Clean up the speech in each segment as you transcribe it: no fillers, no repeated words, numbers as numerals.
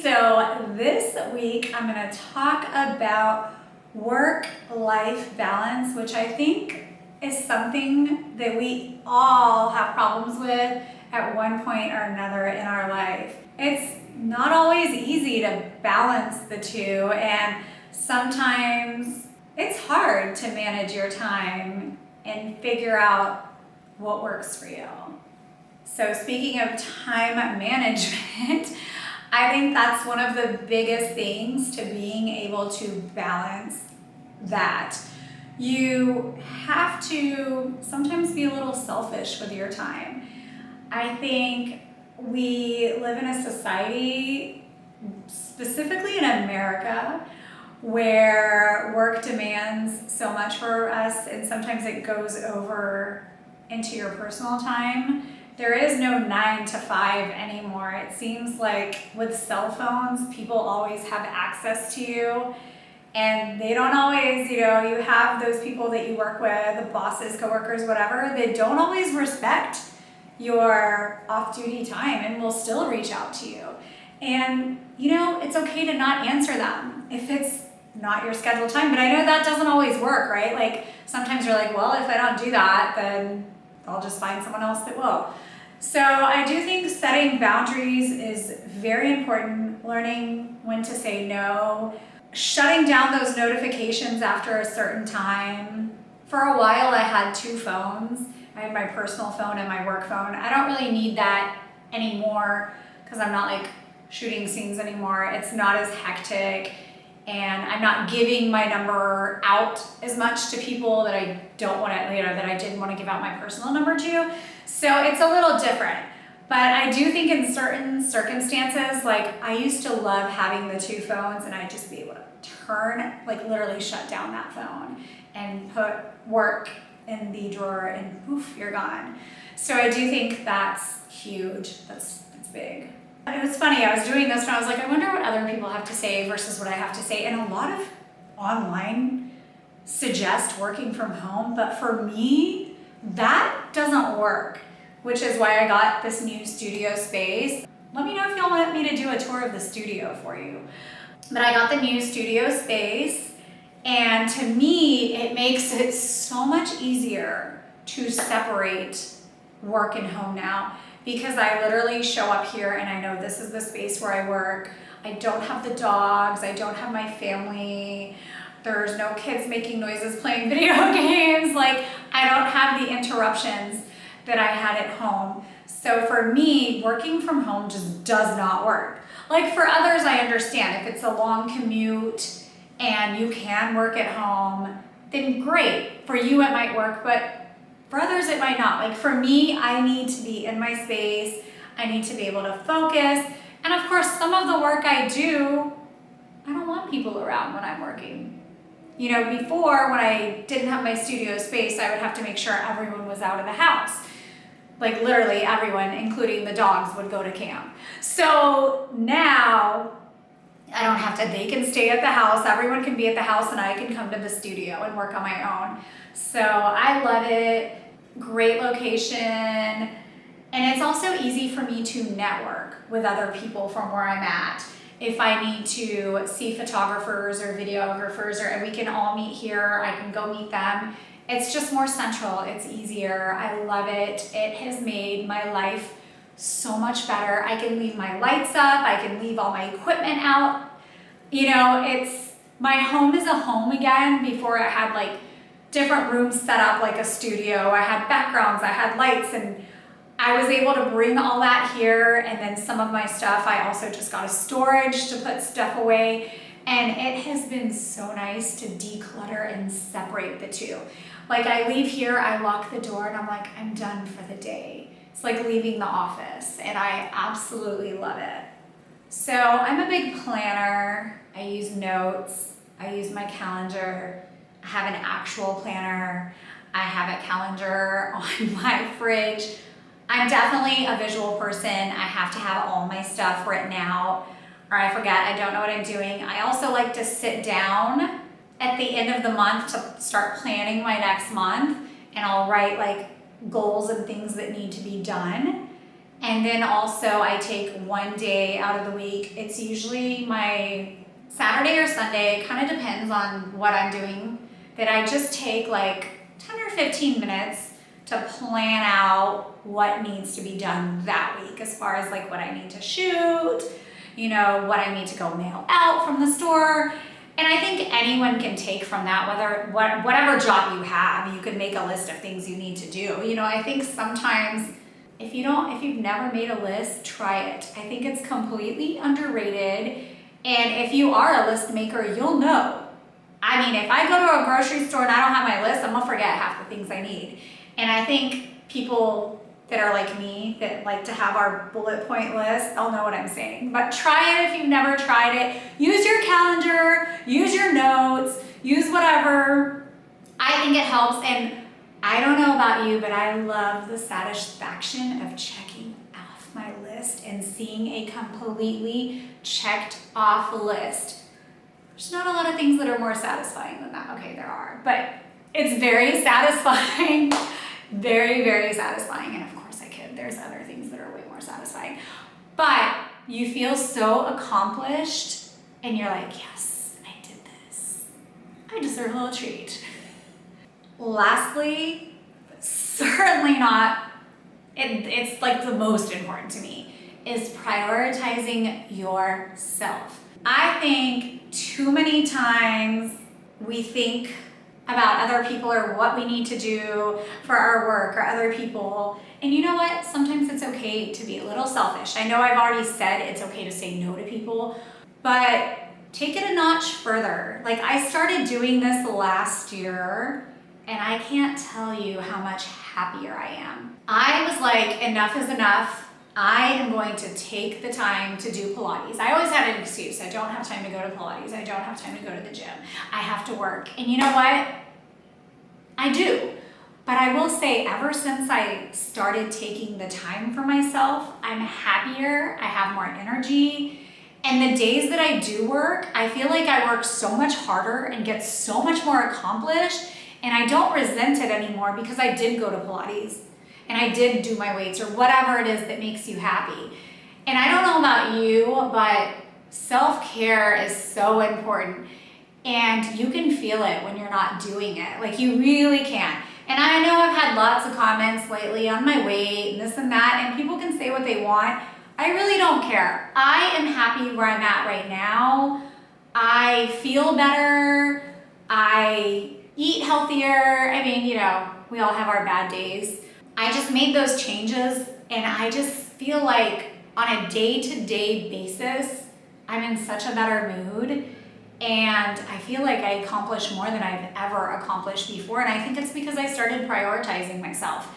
So this week I'm going to talk about work-life balance, which I think is something that we all have problems with at one point or another in our life. It's not always easy to balance the two, and sometimes it's hard to manage your time and figure out what works for you. So speaking of time management, I think that's one of the biggest things to being able to balance that. You have to sometimes be a little selfish with your time. I think we live in a society, specifically in America, where work demands so much for us, and sometimes it goes over into your personal time. There is no 9 to 5 anymore. It seems like with cell phones, people always have access to you, and they don't always, you have those people that you work with, bosses, coworkers, whatever, they don't always respect your off-duty time and will still reach out to you. And, it's okay to not answer them if it's not your scheduled time, but I know that doesn't always work, right? Like sometimes you're like, well, if I don't do that, then I'll just find someone else that will. So I do think setting boundaries is very important, learning when to say no, shutting down those notifications after a certain time. For a while I had 2 phones. I had my personal phone and my work phone. I don't really need that anymore because I'm not like shooting scenes anymore. It's not as hectic, and I'm not giving my number out as much to people that I don't want to, that I didn't want to give out my personal number to. So it's a little different. But I do think in certain circumstances, like I used to love having the 2 phones, and I'd just be able to turn, like literally shut down that phone and put work in the drawer and poof, you're gone. So I do think that's huge. That's big. It was funny, I was doing this and I was like, I wonder what other people have to say versus what I have to say. And a lot of online suggest working from home, but for me, that doesn't work, which is why I got this new studio space. Let me know if y'all want me to do a tour of the studio for you. But I got the new studio space, and to me, it makes it so much easier to separate work and home now, because I literally show up here and I know this is the space where I work. I don't have the dogs, I don't have my family, there's no kids making noises playing video games. Like, I don't have the interruptions that I had at home. So for me, working from home just does not work. Like for others, I understand if it's a long commute and you can work at home, then great. For you, it might work, but for others, it might not. Like for me, I need to be in my space. I need to be able to focus. And of course, some of the work I do, I don't want people around when I'm working. Before, when I didn't have my studio space, I would have to make sure everyone was out of the house. Like literally everyone, including the dogs, would go to camp. So now I don't have to, they can stay at the house, everyone can be at the house, and I can come to the studio and work on my own. So I love it, great location, and it's also easy for me to network with other people from where I'm at. If I need to see photographers or videographers, and we can all meet here, I can go meet them. It's just more central, it's easier, I love it. It has made my life so much better. I can leave my lights up, I can leave all my equipment out. My home is a home again. Before I had like different rooms set up like a studio. I had backgrounds, I had lights, and I was able to bring all that here. And then some of my stuff, I also just got a storage to put stuff away. And it has been so nice to declutter and separate the two. Like I leave here, I lock the door, and I'm like, I'm done for the day. It's like leaving the office, and I absolutely love it. So I'm a big planner. I use notes. I use my calendar. I have an actual planner. I have a calendar on my fridge. I'm definitely a visual person. I have to have all my stuff written out, or I forget, I don't know what I'm doing. I also like to sit down at the end of the month to start planning my next month, and I'll write like goals and things that need to be done. And then also I take one day out of the week. It's usually my Saturday or Sunday, kind of depends on what I'm doing, that I just take like 10 or 15 minutes to plan out what needs to be done that week, as far as like what I need to shoot, you know, what I need to go mail out from the store. And I think anyone can take from that, whatever job you have, you can make a list of things you need to do. You know, I think sometimes if you've never made a list, try it. I think it's completely underrated. And if you are a list maker, you'll know. I mean, if I go to a grocery store and I don't have my list, I'm gonna forget half the things I need. And I think people that are like me, that like to have our bullet point list, they'll know what I'm saying. But try it if you've never tried it. Use your calendar, use your notes, use whatever. I think it helps. And I don't know about you, but I love the satisfaction of checking off my list and seeing a completely checked off list. There's not a lot of things that are more satisfying than that. Okay, there are, but it's very satisfying. Very, very satisfying. And of course I kid, there's other things that are way more satisfying. But you feel so accomplished and you're like, yes, I did this. I deserve a little treat. Lastly, but certainly not, it's like the most important to me, is prioritizing yourself. I think too many times we think about other people or what we need to do for our work or other people. And you know what? Sometimes it's okay to be a little selfish. I know I've already said it's okay to say no to people, but take it a notch further. Like, I started doing this last year and I can't tell you how much happier I am. I was like, enough is enough. I am going to take the time to do Pilates. I always had an excuse. I don't have time to go to Pilates. I don't have time to go to the gym. I have to work. And you know what? I do. But I will say, ever since I started taking the time for myself, I'm happier. I have more energy. And the days that I do work, I feel like I work so much harder and get so much more accomplished. And I don't resent it anymore because I did go to Pilates. And I did do my weights or whatever it is that makes you happy. And I don't know about you, but self-care is so important. And you can feel it when you're not doing it. Like, you really can. And I know I've had lots of comments lately on my weight and this and that, and people can say what they want. I really don't care. I am happy where I'm at right now. I feel better. I eat healthier. I mean, you know, we all have our bad days. I just made those changes and I just feel like on a day-to-day basis, I'm in such a better mood and I feel like I accomplish more than I've ever accomplished before. And I think it's because I started prioritizing myself.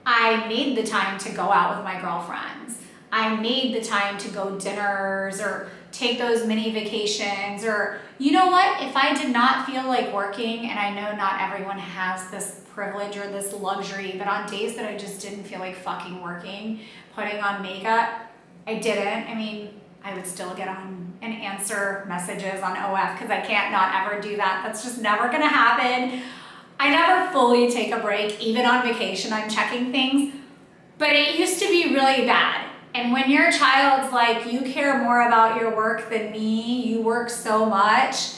I made the time to go out with my girlfriends. I made the time to go dinners or take those mini vacations, or you know what? If I did not feel like working, and I know not everyone has this privilege or this luxury, but on days that I just didn't feel like fucking working, putting on makeup, I didn't. I mean, I would still get on and answer messages on OF because I can't not ever do that. That's just never gonna happen. I never fully take a break, even on vacation, I'm checking things, but it used to be really bad. And when your child's like, you care more about your work than me, you work so much,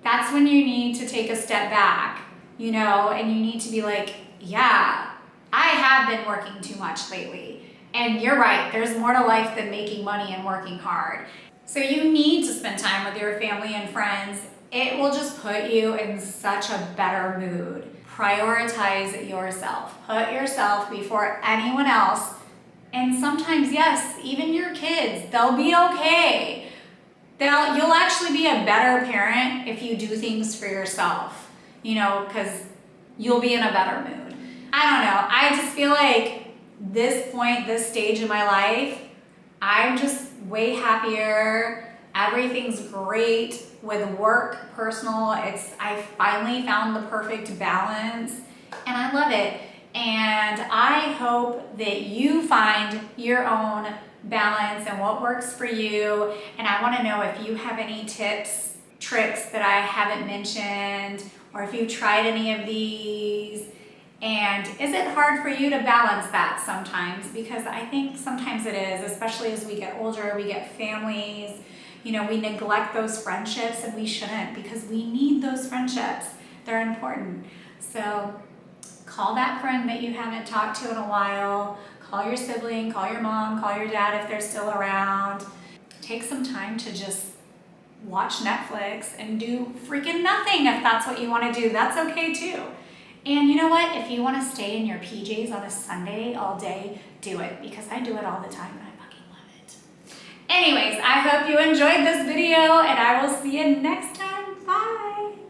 that's when you need to take a step back, you know, and you need to be like, yeah, I have been working too much lately. And you're right, there's more to life than making money and working hard. So you need to spend time with your family and friends. It will just put you in such a better mood. Prioritize yourself. Put yourself before anyone else. And sometimes, yes, even your kids, they'll be okay. You'll actually be a better parent if you do things for yourself, you know, because you'll be in a better mood. I don't know. I just feel like this stage in my life, I'm just way happier. Everything's great with work, personal. I finally found the perfect balance and I love it. And I hope that you find your own balance and what works for you. And I want to know if you have any tips, tricks that I haven't mentioned, or if you've tried any of these. And is it hard for you to balance that sometimes? Because I think sometimes it is, especially as we get older, we get families, you know, we neglect those friendships, and we shouldn't, because we need those friendships. They're important. So call that friend that you haven't talked to in a while, call your sibling, call your mom, call your dad if they're still around. Take some time to just watch Netflix and do freaking nothing if that's what you want to do. That's okay too. And you know what? If you want to stay in your PJs on a Sunday all day, do it, because I do it all the time and I fucking love it. Anyways, I hope you enjoyed this video, and I will see you next time. Bye.